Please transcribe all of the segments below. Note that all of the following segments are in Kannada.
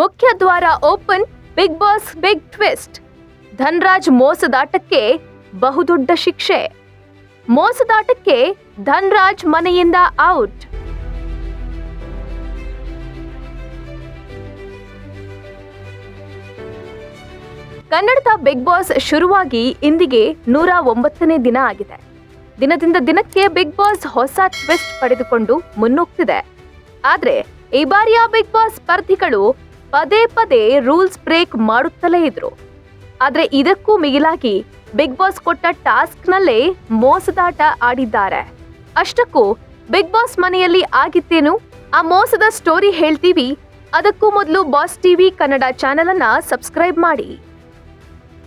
ಮುಖ್ಯ ದ್ವಾರ open, big boss big twist. Dhanraj ಮೋಸದಾಟಕ್ಕೆ ಬಹುದೊಡ್ಡ ಶಿಕ್ಷೆ. ಮೋಸದಾಟಕ್ಕೆ ಧನ್ರಾಜ್ ಮನೆಯಿಂದ ಔಟ್. ಕನ್ನಡದ ಬಿಗ್ ಬಾಸ್ ಶುರುವಾಗಿ ಇಂದಿಗೆ 109ನೇ ದಿನ ಆಗಿದೆ. ದಿನದಿಂದ ದಿನಕ್ಕೆ ಬಿಗ್ ಬಾಸ್ ಹೊಸ ಟ್ವಿಸ್ಟ್ ಪಡೆದುಕೊಂಡು ಮುನ್ನುಗ್ತಿದೆ. ಆದ್ರೆ ಈ ಬಾರಿಯ ಬಿಗ್ ಬಾಸ್ ಸ್ಪರ್ಧಿಗಳು ಪದೇ ಪದೇ ರೂಲ್ಸ್ ಬ್ರೇಕ್ ಮಾಡುತ್ತಲೇ ಇದ್ರು. ಆದ್ರೆ ಇದಕ್ಕೂ ಮಿಗಿಲಾಗಿ ಬಿಗ್ ಬಾಸ್ ಕೊಟ್ಟ ಟಾಸ್ಕ್ನಲ್ಲೇ ಮೋಸದಾಟ ಆಡಿದ್ದಾರೆ. ಅಷ್ಟಕ್ಕೂ ಬಿಗ್ ಬಾಸ್ ಮನೆಯಲ್ಲಿ ಆಗಿದ್ದೇನು, ಆ ಮೋಸದ ಸ್ಟೋರಿ ಹೇಳ್ತೀವಿ. ಅದಕ್ಕೂ ಮೊದಲು ಬಾಸ್ ಟಿವಿ ಕನ್ನಡ ಚಾನೆಲ್ ಅನ್ನ ಸಬ್ಸ್ಕ್ರೈಬ್ ಮಾಡಿ.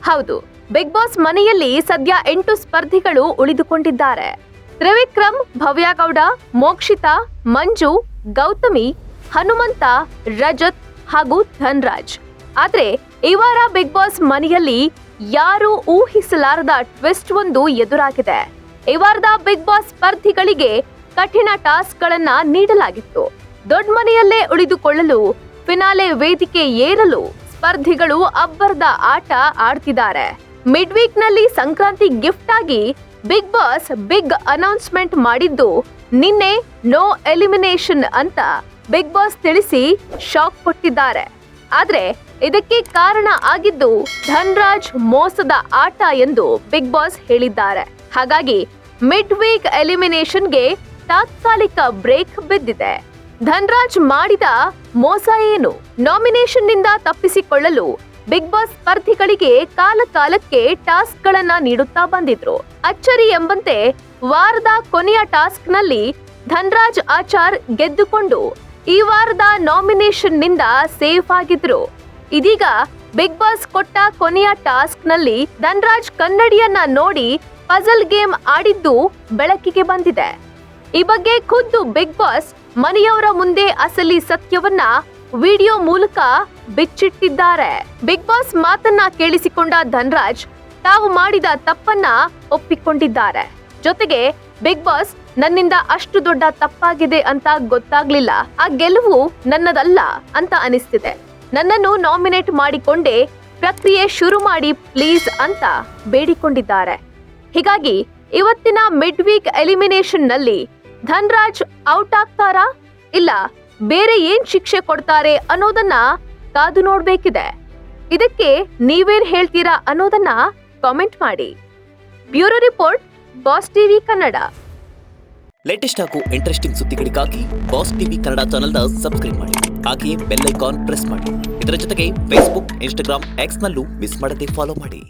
ಹೌದು, ಬಿಗ್ ಬಾಸ್ ಮನೆಯಲ್ಲಿ ಸದ್ಯ 8 ಸ್ಪರ್ಧಿಗಳು ಉಳಿದುಕೊಂಡಿದ್ದಾರೆ. ತ್ರಿವಿಕ್ರಮ್, ಭವ್ಯಗೌಡ, ಮೋಕ್ಷಿತಾ, ಮಂಜು, ಗೌತಮಿ, ಹನುಮಂತ, ರಜತ್ ಹಾಗೂ ಧನ್ರಾಜ್. ಆದ್ರೆ ಈ ವಾರ ಬಿಗ್ ಬಾಸ್ ಮನೆಯಲ್ಲಿ ಯಾರು ಊಹಿಸಲಾರದ ಟ್ವಿಸ್ಟ್ ಒಂದು ಎದುರಾಗಿದೆ. ಈ ವಾರದ ಬಿಗ್ ಬಾಸ್ ಸ್ಪರ್ಧಿಗಳಿಗೆ ಕಠಿಣ ಟಾಸ್ಕ್ ಗಳನ್ನ ನೀಡಲಾಗಿತ್ತು. ದೊಡ್ಡ ಮನೆಯಲ್ಲೇ ಉಳಿದುಕೊಳ್ಳಲು ಫಿನಾಲೆ ವೇದಿಕೆ ಏರಲು ಸ್ಪರ್ಧಿಗಳು ಅಬ್ಬರದ ಆಟ ಆಡ್ತಿದ್ದಾರೆ. ಮಿಡ್ ವೀಕ್ ನಲ್ಲಿ ಸಂಕ್ರಾಂತಿ ಗಿಫ್ಟ್ ಆಗಿ ಬಿಗ್ ಬಾಸ್ ಬಿಗ್ ಅನೌನ್ಸ್ಮೆಂಟ್ ಮಾಡಿದ್ದು ನಿನ್ನೆ ನೋ ಎಲಿಮಿನೇಷನ್ ಅಂತ ಬಿಗ್ ಬಾಸ್ ತಿಳಿಸಿ ಶಾಕ್ ಕೊಟ್ಟಿದ್ದಾರೆ. ಆದ್ರೆ ಇದಕ್ಕೆ ಕಾರಣ ಆಗಿದ್ದು ಧನ್ರಾಜ್ ಮೋಸದ ಆಟ ಎಂದು ಬಿಗ್ ಬಾಸ್ ಹೇಳಿದ್ದಾರೆ. ಹಾಗಾಗಿ ಮಿಡ್ ವೀಕ್ ಎಲಿಮಿನೇಷನ್ಗೆ ತಾತ್ಕಾಲಿಕ ಬ್ರೇಕ್ ಬಿದ್ದಿದೆ. ಧನ್ರಾಜ್ ಮಾಡಿದ ಮೋಸ ಏನು? ನಾಮಿನೇಷನ್ ನಿಂದ ತಪ್ಪಿಸಿಕೊಳ್ಳಲು ಬಿಗ್ ಬಾಸ್ ಸ್ಪರ್ಧಿಗಳಿಗೆ ಕಾಲಕ್ಕೆ ಟಾಸ್ಕ್ ಗಳನ್ನ ನೀಡುತ್ತಾ ಬಂದಿದ್ರು. ಅಚ್ಚರಿ ಎಂಬಂತೆ ವಾರದ ಕೊನೆಯ ಟಾಸ್ಕ್ ನಲ್ಲಿ ಧನ್ರಾಜ್ ಆಚಾರ್ ಗೆದ್ದುಕೊಂಡು ಈ ವಾರದ ನಾಮಿನೇಷನ್ ನಿಂದ ಸೇಫ್ ಆಗಿದ್ರು. ಇದೀಗ ಬಿಗ್ ಬಾಸ್ ಕೊಟ್ಟ ಕೊನೆಯ ಟಾಸ್ಕ್ ನಲ್ಲಿ ಧನ್ರಾಜ್ ಕನ್ನಡಿಯನ್ನ ನೋಡಿ ಪಜಲ್ ಗೇಮ್ ಆಡಿದ್ದು ಬೆಳಕಿಗೆ ಬಂದಿದೆ. ಈ ಬಗ್ಗೆ ಖುದ್ದು ಬಿಗ್ ಬಾಸ್ ಮನೆಯವರ ಮುಂದೆ ಅಸಲಿ ಸತ್ಯವನ್ನ ವಿಡಿಯೋ ಮೂಲಕ ಬಿಚ್ಚಿಟ್ಟಿದ್ದಾರೆ. ಬಿಗ್ ಬಾಸ್ ಮಾತನ್ನ ಕೇಳಿಸಿಕೊಂಡ ಧನ್ರಾಜ್ ತಾವು ಮಾಡಿದ ತಪ್ಪನ್ನ ಒಪ್ಪಿಕೊಂಡಿದ್ದಾರೆ. ಜೊತೆಗೆ ಬಿಗ್ ಬಾಸ್, ನನ್ನಿಂದ ಅಷ್ಟು ದೊಡ್ಡ ತಪ್ಪಾಗಿದೆ ಅಂತ ಗೊತ್ತಾಗ್ಲಿಲ್ಲ. ಆ ಗೆಲುವು ನನ್ನದಲ್ಲ ಅಂತ ಅನಿಸ್ತಿದೆ. ನನ್ನನ್ನು ನಾಮಿನೇಟ್ ಮಾಡಿಕೊಂಡೇ ಪ್ರಕ್ರಿಯೆ ಶುರು ಮಾಡಿ ಪ್ಲೀಸ್ ಅಂತ ಬೇಡಿಕೊಂಡಿದ್ದಾರೆ. ಹೀಗಾಗಿ ಇವತ್ತಿನ ಮಿಡ್ ವೀಕ್ ಎಲಿಮಿನೇಷನ್ ನಲ್ಲಿ ಧನ್ರಾಜ್ ಔಟ್ ಆಗ್ತಾರಾ, ಇಲ್ಲ ಬೇರೆ ಏನ್ ಶಿಕ್ಷೆ ಕೊಡ್ತಾರೆ ಅನ್ನೋದನ್ನ ಕಾದು ನೋಡ್ಬೇಕಿದೆ. ಇದಕ್ಕೆ ನೀವೇನ್ ಹೇಳ್ತೀರಾ ಅನ್ನೋದನ್ನ ಕಾಮೆಂಟ್ ಮಾಡಿ. Bureau report, boss TV Kannada. Latest ಹಾಗೂ ಇಂಟ್ರೆಸ್ಟಿಂಗ್ ಸುದ್ದಿಗಳಿಗಾಗಿ ಬಾಸ್ ಟಿವಿ ಕನ್ನಡ ಚಾನೆಲ್ನ ಸಬ್ಸ್ಕ್ರೈಬ್ ಮಾಡಿ. ಹಾಗೆಯೇ ಬೆಲ್ ಐಕಾನ್ ಪ್ರೆಸ್ ಮಾಡಿ. ಇದರ ಜೊತೆಗೆ ಫೇಸ್ಬುಕ್, ಇನ್ಸ್ಟಾಗ್ರಾಮ್, ಎಕ್ಸ್ ನಲ್ಲೂ ಮಿಸ್ ಮಾಡದೆ ಫಾಲೋ ಮಾಡಿ.